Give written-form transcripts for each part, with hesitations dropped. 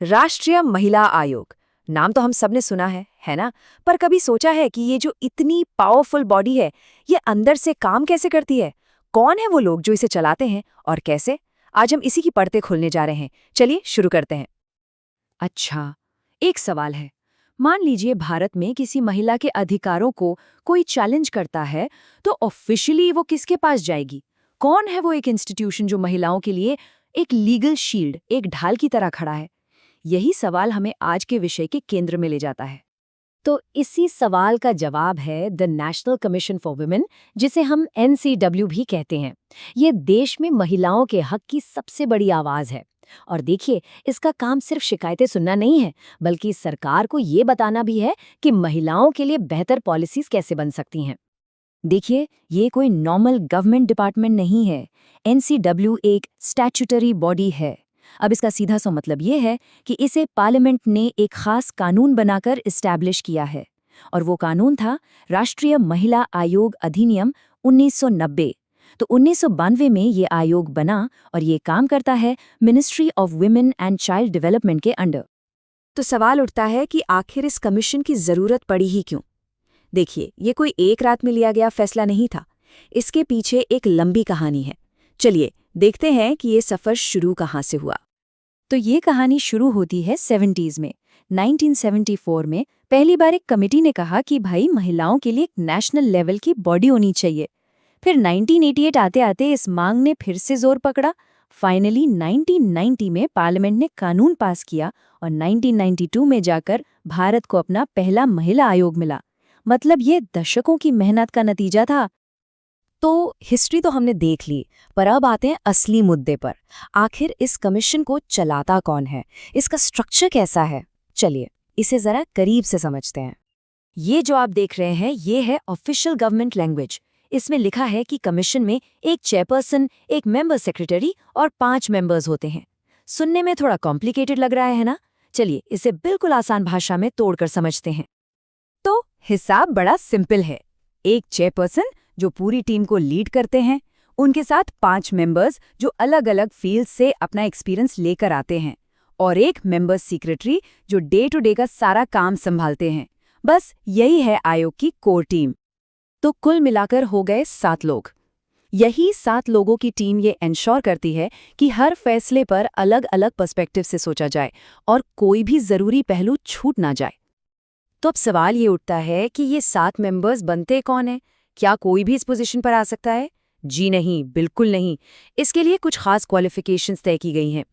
राष्ट्रीय महिला आयोग। नाम तो हम सबने सुना है ना? पर कभी सोचा है कि ये जो इतनी पावरफुल बॉडी है, ये अंदर से काम कैसे करती है? कौन है वो लोग जो इसे चलाते हैं और कैसे? आज हम इसी की परतें खोलने जा रहे हैं। चलिए शुरू करते हैं। अच्छा, एक सवाल है। मान लीजिए भारत में किसी महिला के अधिकारों को कोई चैलेंज करता है, तो ऑफिशियली वो किसके पास जाएगी? कौन है वो एक इंस्टीट्यूशन जो महिलाओं के लिए एक लीगल शील्ड, एक ढाल की तरह खड़ा है? यही सवाल हमें आज के विषय के केंद्र में ले जाता है। तो इसी सवाल का जवाब है the national commission for women, जिसे हम NCW भी कहते हैं। ये देश में महिलाओं के हक की सबसे बड़ी आवाज है। और देखिए, इसका काम सिर्फ शिकायतें सुनना नहीं है, बल्कि सरकार को ये बताना भी है कि महिलाओं के लिए बेहतर पॉलिसीज कैसे बन सकती हैं। देखिए, ये कोई नॉर्मल गवर्नमेंट डिपार्टमेंट नहीं है। NCW एक स्टैट्यूटरी बॉडी है। अब इसका सीधा सा मतलब ये है कि इसे पार्लियामेंट ने एक खास कानून बनाकर इस्टेब्लिश किया है। और वो कानून था राष्ट्रीय महिला आयोग अधिनियम 1990। तो 1992 में ये आयोग बना और ये काम करता है ministry of women and child development के अंडर। तो सवाल उठता है कि आखिर इस कमीशन की जरूरत पड़ी ही क्यों? देखिए, ये कोई एक रात में लिया गया फैसला नहीं था। इसके पीछे एक लंबी कहानी है। चलिए देखते हैं कि ये सफर शुरू कहाँ से हुआ। तो ये कहानी शुरू होती है 70s में। 1974 में पहली बार एक कमेटी ने कहा कि भाई महिलाओं के लिए एक नेशनल लेवल की बॉडी होनी चाहिए। फिर 1988 आते आते इस मांग ने फिर से जोर पकड़ा। फाइनली 1990 में पार्लियामेंट ने कानून पास किया और 1992 में जाकर भारत को अपना पहला महिला आयोग मिला। मतलब ये दशकों की मेहनत का नतीजा था। तो हिस्ट्री तो हमने देख ली, पर अब आते हैं असली मुद्दे पर। आखिर इस कमीशन को चलाता कौन है? इसका स्ट्रक्चर कैसा है? चलिए इसे जरा करीब से समझते हैं। ये जो आप देख रहे हैं, ये है ऑफिशियल गवर्नमेंट लैंग्वेज। इसमें लिखा है कि कमीशन में एक चेयरपर्सन, एक मेंबर सेक्रेटरी और 5 मेंबर्स होते हैं। सुनने में थोड़ा कॉम्प्लिकेटेड लग रहा है ना? चलिए इसे बिल्कुल आसान भाषा में तोड़कर समझते हैं। तो हिसाब बड़ा सिंपल है। एक चेयरपर्सन जो पूरी टीम को लीड करते हैं, उनके साथ 5 मेंबर्स जो अलग अलग फील्ड से अपना एक्सपीरियंस लेकर आते हैं, और एक मेंबर सेक्रेटरी जो डे टू डे का सारा काम संभालते हैं। बस यही है आयोग की कोर टीम। तो कुल मिलाकर हो गए 7 लोग। यही 7 लोगों की टीम ये इंश्योर करती है कि हर फैसले पर अलग अलग पर्सपेक्टिव से सोचा जाए और कोई भी जरूरी पहलू छूट ना जाए। तो अब सवाल ये उठता है कि ये 7 मेंबर्स बनते कौन है? क्या कोई भी इस पोजीशन पर आ सकता है? जी नहीं, बिल्कुल नहीं। इसके लिए कुछ खास क्वालिफिकेशंस तय की गई हैं।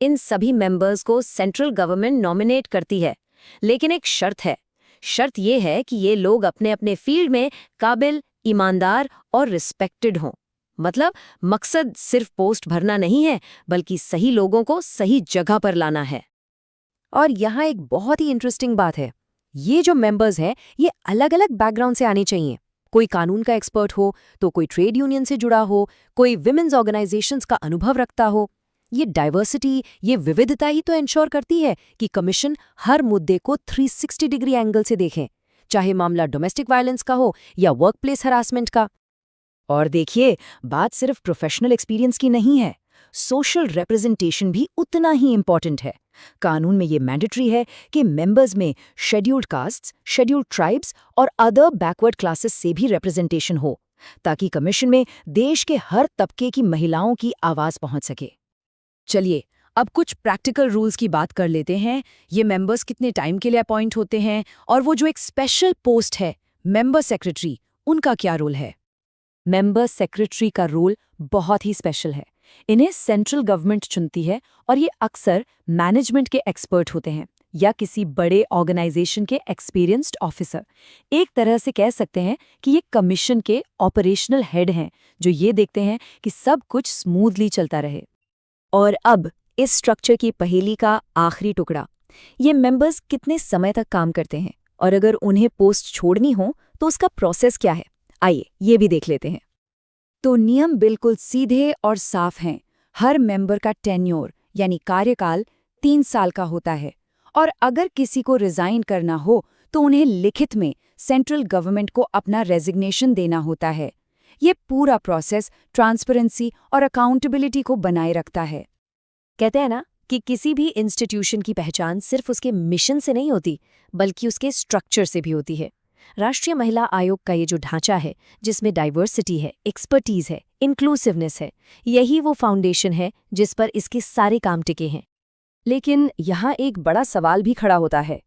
इन सभी मेंबर्स को सेंट्रल गवर्नमेंट नॉमिनेट करती है, लेकिन एक शर्त है। शर्त ये है कि ये लोग अपने अपने फील्ड में काबिल, ईमानदार और रिस्पेक्टेड हों। मतलब मकसद सिर्फ पोस्ट भरना नहीं है, बल्कि सही लोगों को सही जगह पर लाना है। और यहाँ एक बहुत ही इंटरेस्टिंग बात है। ये जो मेंबर्स हैं, ये अलग अलग बैकग्राउंड से आने चाहिए। कोई कानून का एक्सपर्ट हो, तो कोई ट्रेड यूनियन से जुड़ा हो, कोई विमेन्स ऑर्गेनाइजेशंस का अनुभव रखता हो। ये डाइवर्सिटी, ये विविधता ही तो इंश्योर करती है कि कमीशन हर मुद्दे को 360 डिग्री एंगल से देखें, चाहे मामला डोमेस्टिक वायलेंस का हो या वर्कप्लेस हरासमेंट का। और देखिए, बात सिर्फ प्रोफेशनल एक्सपीरियंस की नहीं है, सोशल रिप्रेजेंटेशन भी उतना ही इम्पॉर्टेंट है। कानून में ये मैंडेटरी है कि मेंबर्स में शेड्यूल्ड कास्ट्स, शेड्यूल्ड ट्राइब्स और अदर बैकवर्ड क्लासेस से भी रिप्रेजेंटेशन हो, ताकि कमीशन में देश के हर तबके की महिलाओं की आवाज पहुंच सके। चलिए अब कुछ प्रैक्टिकल रूल्स की बात कर लेते हैं। ये मेंबर्स कितने टाइम के लिए अपॉइंट होते हैं, और वो जो एक स्पेशल पोस्ट है मेंबर सेक्रेटरी, उनका क्या रोल है? मेंबर सेक्रेटरी का रोल बहुत ही स्पेशल है। इन्हें सेंट्रल गवर्नमेंट चुनती है और ये अक्सर मैनेजमेंट के एक्सपर्ट होते हैं या किसी बड़े ऑर्गेनाइजेशन के एक्सपीरियंस्ड ऑफिसर। एक तरह से कह सकते हैं कि ये कमीशन के ऑपरेशनल हेड हैं, जो ये देखते हैं कि सब कुछ स्मूथली चलता रहे। और अब इस स्ट्रक्चर की पहेली का आखिरी टुकड़ा, ये मेंबर्स कितने समय तक काम करते हैं, और अगर उन्हें पोस्ट छोड़नी हो तो उसका प्रोसेस क्या है? आइए ये भी देख लेते हैं। तो नियम बिल्कुल सीधे और साफ हैं। हर मेंबर का टेन्योर यानी कार्यकाल 3 साल का होता है, और अगर किसी को रिजाइन करना हो तो उन्हें लिखित में सेंट्रल गवर्नमेंट को अपना रेजिग्नेशन देना होता है। ये पूरा प्रोसेस ट्रांसपेरेंसी और अकाउंटेबिलिटी को बनाए रखता है। कहते हैं ना कि किसी भी इंस्टीट्यूशन की पहचान सिर्फ उसके मिशन से नहीं होती, बल्कि उसके स्ट्रक्चर से भी होती है। राष्ट्रीय महिला आयोग का ये जो ढांचा है, जिसमें डाइवर्सिटी है, एक्सपर्टीज है, इंक्लूसिवनेस है, यही वो फाउंडेशन है जिस पर इसके सारे काम टिके हैं। लेकिन यहाँ एक बड़ा सवाल भी खड़ा होता है।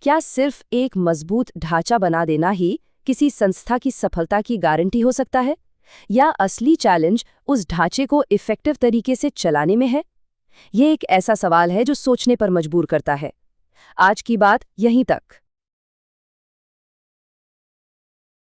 क्या सिर्फ एक मजबूत ढांचा बना देना ही किसी संस्था की सफलता की गारंटी हो सकता है? या असली चैलेंज उस ढांचे को इफेक्टिव तरीके से चलाने में है? ये एक ऐसा सवाल है जो सोचने पर मजबूर करता है। आज की बात यहीं तक।